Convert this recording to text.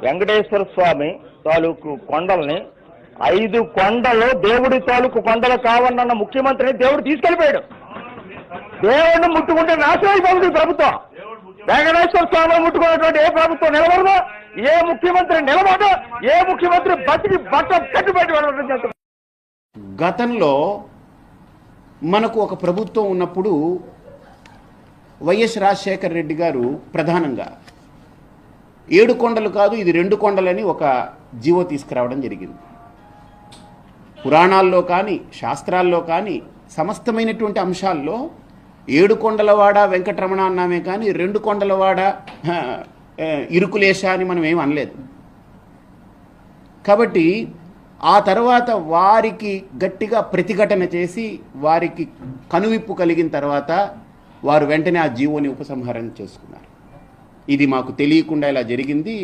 వెంకటేశ్వర స్వామి తాలూకు కొండల్ని 5 కొండలు దేవుడి తాలూకు కొండలు కావన్న ముఖ్యమంత్రిని దేవుడు తీసుకెళ్లిపోయాడు. దేవుడిని ముట్టుకుంటే నాశనం అయిపోతుంది ప్రభుత్వం. వెంకటేశ్వర స్వామిని ముట్టుకున్నటువంటి ఏ ప్రభుత్వం నిలబడదు, ఏ ముఖ్యమంత్రి నిలబడదు, ఏ ముఖ్యమంత్రి బతికి బట్ట కట్టుబడి వెళ్ళడం. గతంలో మనకు ఒక ప్రభుత్వం ఉన్నప్పుడు వైఎస్ రాజశేఖర రెడ్డి గారు ప్రధానంగా 7 కొండలు కాదు ఇది 2 కొండలని ఒక జీవో తీసుకురావడం జరిగింది. పురాణాల్లో కానీ శాస్త్రాల్లో కానీ సమస్తమైనటువంటి అంశాల్లో 7 కొండలవాడ వెంకటరమణ అన్నామే కానీ 2 కొండలవాడ ఇరుకులేశ అని మనం ఏం అనలేదు. కాబట్టి ఆ తర్వాత వారికి గట్టిగా ప్రతిఘటన చేసి వారికి కనువిప్పు కలిగిన తర్వాత వారు వెంటనే ఆ జీవోని ఉపసంహరణ చేసుకున్నారు. ఇది మాకు తెలియకుండా ఇలా జరిగింది.